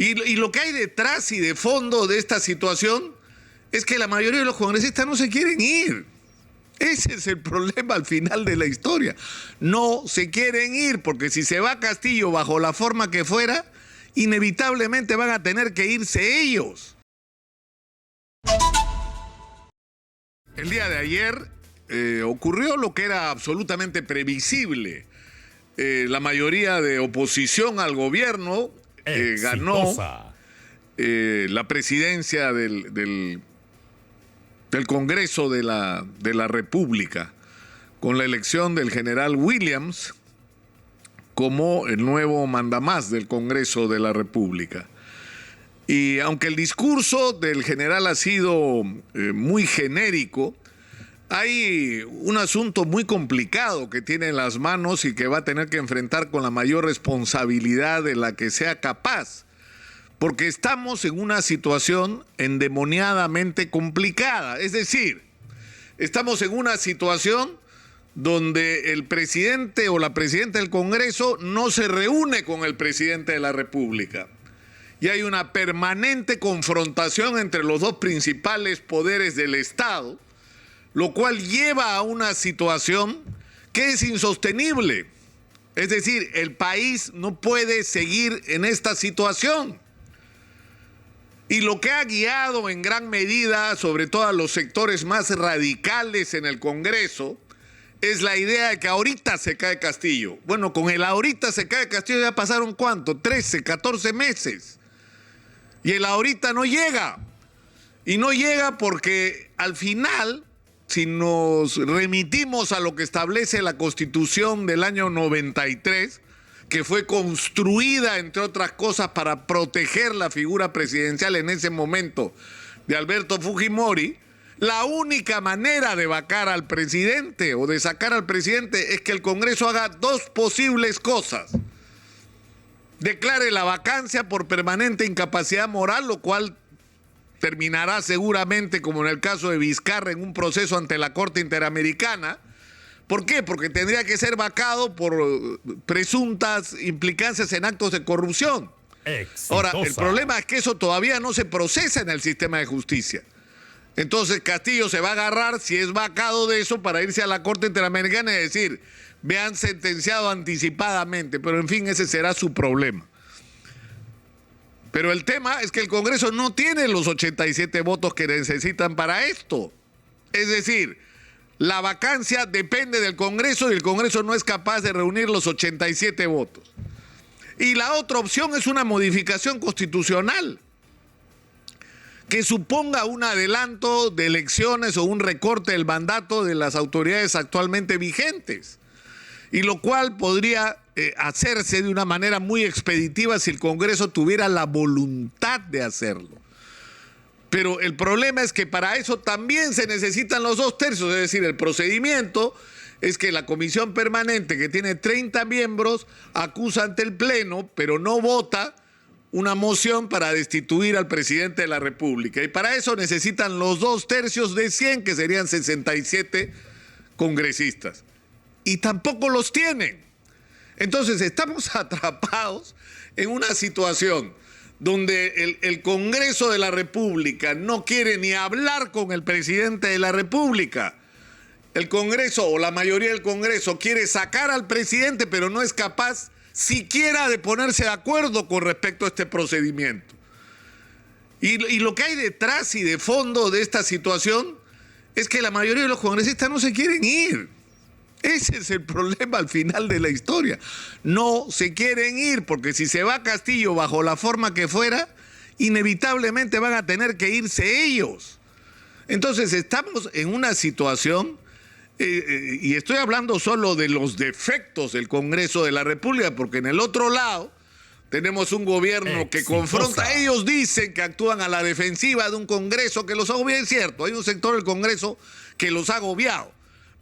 Y lo que hay detrás y de fondo de esta situación es que la mayoría de los congresistas no se quieren ir. Ese es el problema al final de la historia. No se quieren ir porque si se va Castillo bajo la forma que fuera, inevitablemente van a tener que irse ellos. El día de ayer ocurrió lo que era absolutamente previsible. La mayoría de oposición al gobierno ganó la presidencia del Congreso de la República con la elección del general Williams como el nuevo mandamás del Congreso de la República. Y aunque el discurso del general ha sido muy genérico, hay un asunto muy complicado que tiene en las manos y que va a tener que enfrentar con la mayor responsabilidad de la que sea capaz, porque estamos en una situación endemoniadamente complicada. Es decir, estamos en una situación donde el presidente o la presidenta del Congreso no se reúne con el presidente de la República. Y hay una permanente confrontación entre los dos principales poderes del Estado, lo cual lleva a una situación que es insostenible. Es decir, el país no puede seguir en esta situación. Y lo que ha guiado en gran medida, sobre todo a los sectores más radicales en el Congreso, es la idea de que ahorita se cae Castillo. Bueno, con el ahorita se cae Castillo ya pasaron ¿cuánto? 13, 14 meses. Y el ahorita no llega. Y no llega porque al final, si nos remitimos a lo que establece la Constitución del año 93, que fue construida, entre otras cosas, para proteger la figura presidencial en ese momento de Alberto Fujimori, la única manera de vacar al presidente o de sacar al presidente es que el Congreso haga dos posibles cosas. Declare la vacancia por permanente incapacidad moral, lo cual terminará seguramente, como en el caso de Vizcarra, en un proceso ante la Corte Interamericana. ¿Por qué? Porque tendría que ser vacado por presuntas implicancias en actos de corrupción. Exitosa. Ahora, el problema es que eso todavía no se procesa en el sistema de justicia. Entonces Castillo se va a agarrar, si es vacado de eso, para irse a la Corte Interamericana y decir, me han sentenciado anticipadamente, pero en fin, ese será su problema. Pero el tema es que el Congreso no tiene los 87 votos que necesitan para esto. Es decir, la vacancia depende del Congreso y el Congreso no es capaz de reunir los 87 votos. Y la otra opción es una modificación constitucional que suponga un adelanto de elecciones o un recorte del mandato de las autoridades actualmente vigentes. Y lo cual podría hacerse de una manera muy expeditiva si el Congreso tuviera la voluntad de hacerlo. Pero el problema es que para eso también se necesitan los 2/3, es decir, el procedimiento es que la comisión permanente, que tiene 30 miembros, acusa ante el Pleno, pero no vota una moción para destituir al presidente de la República. Y para eso necesitan los 2/3 de 100, que serían 67 congresistas. Y tampoco los tienen. Entonces estamos atrapados en una situación donde el Congreso de la República no quiere ni hablar con el presidente de la República. El Congreso o la mayoría del Congreso quiere sacar al presidente, pero no es capaz siquiera de ponerse de acuerdo con respecto a este procedimiento. Y lo que hay detrás y de fondo de esta situación es que la mayoría de los congresistas no se quieren ir. Ese es el problema al final de la historia. No se quieren ir porque si se va Castillo bajo la forma que fuera, inevitablemente van a tener que irse ellos. Entonces estamos en una situación, y estoy hablando solo de los defectos del Congreso de la República, porque en el otro lado tenemos un gobierno que confronta. Ellos dicen que actúan a la defensiva de un Congreso que los ha agobiado. Es cierto, hay un sector del Congreso que los ha agobiado.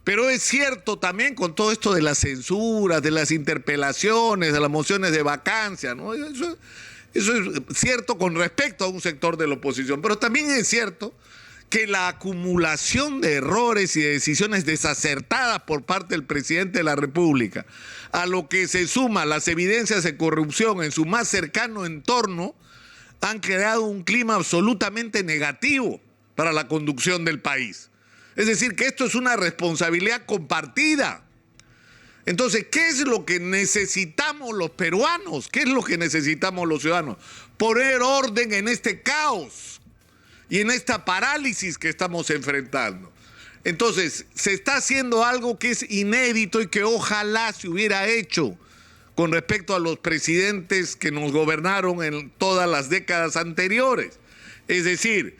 Pero es cierto también con todo esto de las censuras, de las interpelaciones, de las mociones de vacancia, ¿no? Eso es cierto con respecto a un sector de la oposición. Pero también es cierto que la acumulación de errores y de decisiones desacertadas por parte del presidente de la República, a lo que se suman las evidencias de corrupción en su más cercano entorno, han creado un clima absolutamente negativo para la conducción del país. Es decir, que esto es una responsabilidad compartida. Entonces, ¿qué es lo que necesitamos los peruanos? ¿Qué es lo que necesitamos los ciudadanos? Poner orden en este caos y en esta parálisis que estamos enfrentando. Entonces, se está haciendo algo que es inédito y que ojalá se hubiera hecho con respecto a los presidentes que nos gobernaron en todas las décadas anteriores. Es decir,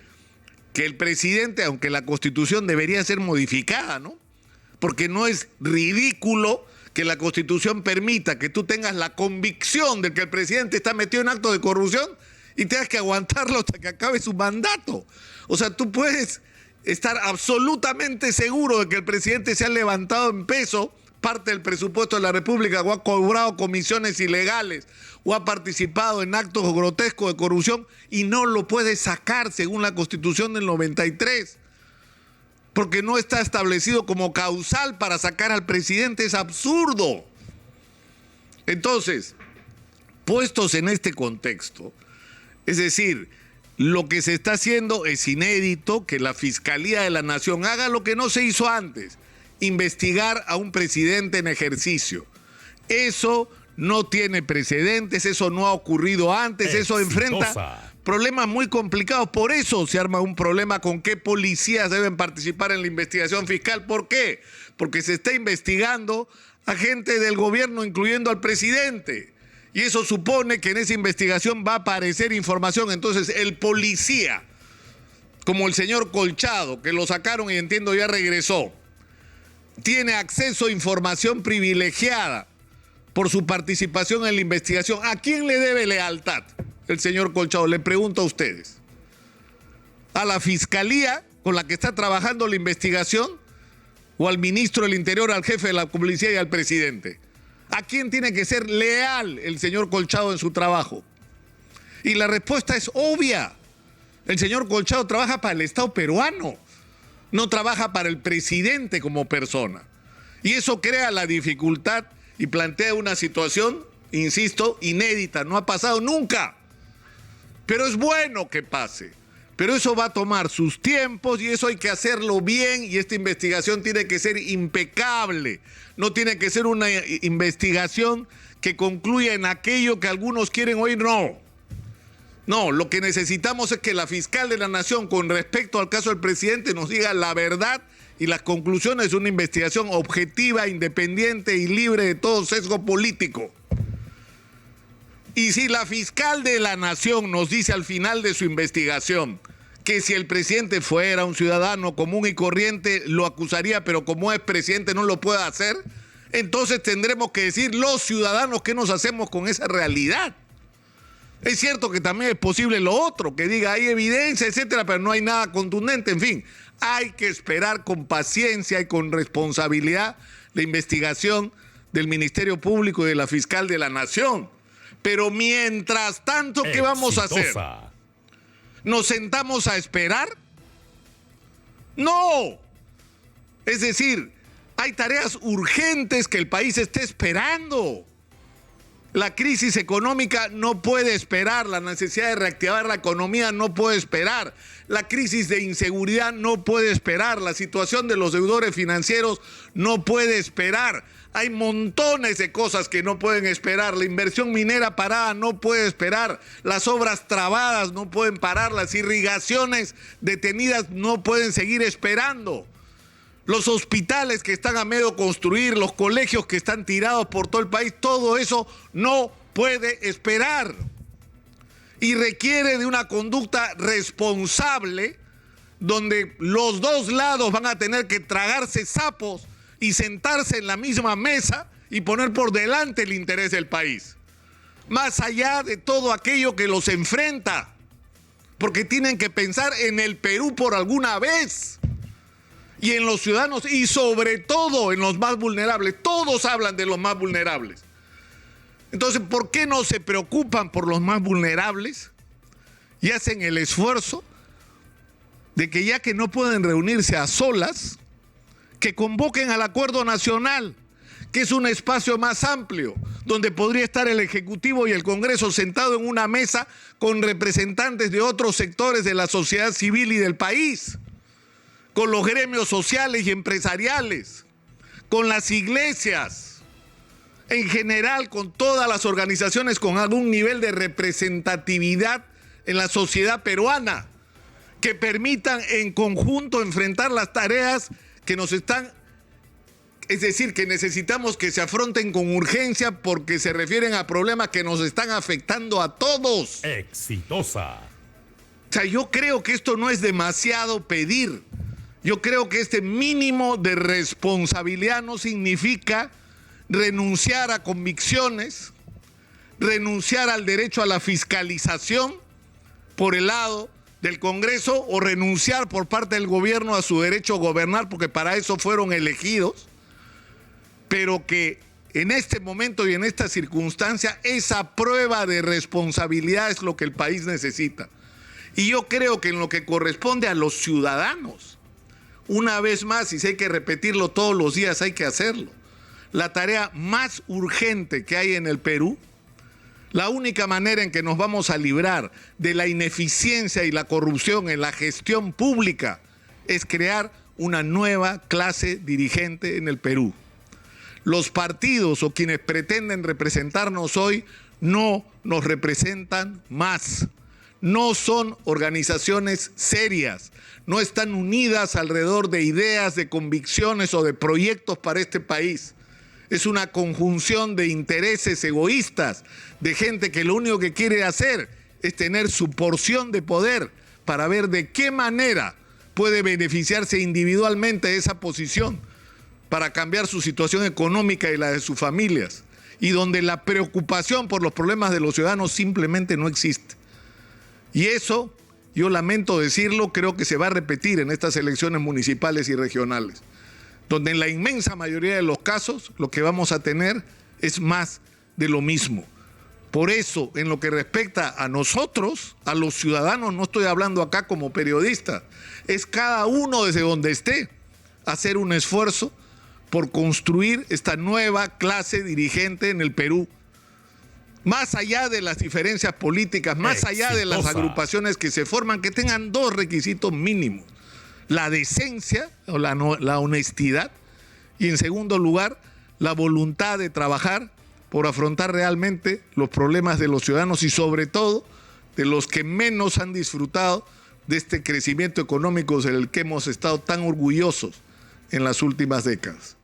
que el presidente, aunque la Constitución debería ser modificada, ¿no? Porque no es ridículo que la Constitución permita que tú tengas la convicción de que el presidente está metido en actos de corrupción y tengas que aguantarlo hasta que acabe su mandato. O sea, tú puedes estar absolutamente seguro de que el presidente se ha levantado en peso parte del presupuesto de la República, o ha cobrado comisiones ilegales, o ha participado en actos grotescos de corrupción y no lo puede sacar según la Constitución del 93, porque no está establecido como causal para sacar al presidente. Es absurdo. Entonces, puestos en este contexto, es decir, lo que se está haciendo es inédito, que la Fiscalía de la Nación haga lo que no se hizo antes: investigar a un presidente en ejercicio. Eso no tiene precedentes, eso no ha ocurrido antes, eso enfrenta problemas muy complicados. Por eso se arma un problema con qué policías deben participar en la investigación fiscal. ¿Por qué? Porque se está investigando a gente del gobierno, incluyendo al presidente. Y eso supone que en esa investigación va a aparecer información. Entonces, el policía, como el señor Colchado, que lo sacaron y entiendo ya regresó, tiene acceso a información privilegiada por su participación en la investigación. ¿A quién le debe lealtad el señor Colchado? Le pregunto a ustedes. ¿A la Fiscalía con la que está trabajando la investigación? ¿O al ministro del Interior, al jefe de la policía y al presidente? ¿A quién tiene que ser leal el señor Colchado en su trabajo? Y la respuesta es obvia. El señor Colchado trabaja para el Estado peruano, no trabaja para el presidente como persona. Y eso crea la dificultad y plantea una situación, insisto, inédita. No ha pasado nunca. Pero es bueno que pase. Pero eso va a tomar sus tiempos y eso hay que hacerlo bien, y esta investigación tiene que ser impecable. No tiene que ser una investigación que concluya en aquello que algunos quieren oír, no. No, lo que necesitamos es que la fiscal de la Nación, con respecto al caso del presidente, nos diga la verdad y las conclusiones de una investigación objetiva, independiente y libre de todo sesgo político. Y si la fiscal de la Nación nos dice al final de su investigación que si el presidente fuera un ciudadano común y corriente lo acusaría, pero como es presidente no lo puede hacer, entonces tendremos que decir los ciudadanos qué nos hacemos con esa realidad. Es cierto que también es posible lo otro, que diga hay evidencia, etcétera, pero no hay nada contundente. En fin, hay que esperar con paciencia y con responsabilidad la investigación del Ministerio Público y de la fiscal de la Nación. Pero mientras tanto, ¿qué vamos a hacer? ¿Nos sentamos a esperar? No. Es decir, hay tareas urgentes que el país está esperando. La crisis económica no puede esperar, la necesidad de reactivar la economía no puede esperar, la crisis de inseguridad no puede esperar, la situación de los deudores financieros no puede esperar. Hay montones de cosas que no pueden esperar. La inversión minera parada no puede esperar. Las obras trabadas no pueden parar. Las irrigaciones detenidas no pueden seguir esperando. Los hospitales que están a medio construir, los colegios que están tirados por todo el país, todo eso no puede esperar. Y requiere de una conducta responsable donde los dos lados van a tener que tragarse sapos y sentarse en la misma mesa y poner por delante el interés del país, más allá de todo aquello que los enfrenta, porque tienen que pensar en el Perú por alguna vez y en los ciudadanos y sobre todo en los más vulnerables. Todos hablan de los más vulnerables. Entonces, ¿por qué no se preocupan por los más vulnerables y hacen el esfuerzo de que, ya que no pueden reunirse a solas, que convoquen al acuerdo nacional, que es un espacio más amplio, donde podría estar el Ejecutivo y el Congreso sentado en una mesa con representantes de otros sectores de la sociedad civil y del país, con los gremios sociales y empresariales, con las iglesias, en general con todas las organizaciones con algún nivel de representatividad en la sociedad peruana, que permitan en conjunto enfrentar las tareas que nos están, es decir, que necesitamos que se afronten con urgencia porque se refieren a problemas que nos están afectando a todos. Exitosa. O sea, yo creo que esto no es demasiado pedir. Yo creo que este mínimo de responsabilidad no significa renunciar a convicciones, renunciar al derecho a la fiscalización por el lado del Congreso o renunciar por parte del gobierno a su derecho a gobernar, porque para eso fueron elegidos, pero que en este momento y en esta circunstancia esa prueba de responsabilidad es lo que el país necesita. Y yo creo que en lo que corresponde a los ciudadanos, una vez más, y si hay que repetirlo todos los días, hay que hacerlo, la tarea más urgente que hay en el Perú, la única manera en que nos vamos a librar de la ineficiencia y la corrupción en la gestión pública es crear una nueva clase dirigente en el Perú. Los partidos o quienes pretenden representarnos hoy no nos representan más. No son organizaciones serias, no están unidas alrededor de ideas, de convicciones o de proyectos para este país. Es una conjunción de intereses egoístas, de gente que lo único que quiere hacer es tener su porción de poder para ver de qué manera puede beneficiarse individualmente de esa posición para cambiar su situación económica y la de sus familias, y donde la preocupación por los problemas de los ciudadanos simplemente no existe. Y eso, yo lamento decirlo, creo que se va a repetir en estas elecciones municipales y regionales, donde en la inmensa mayoría de los casos lo que vamos a tener es más de lo mismo. Por eso, en lo que respecta a nosotros, a los ciudadanos, no estoy hablando acá como periodista, es cada uno desde donde esté hacer un esfuerzo por construir esta nueva clase dirigente en el Perú. Más allá de las diferencias políticas, más allá de las agrupaciones que se forman, que tengan dos requisitos mínimos: la decencia o la honestidad, y en segundo lugar, la voluntad de trabajar por afrontar realmente los problemas de los ciudadanos y sobre todo de los que menos han disfrutado de este crecimiento económico del que hemos estado tan orgullosos en las últimas décadas.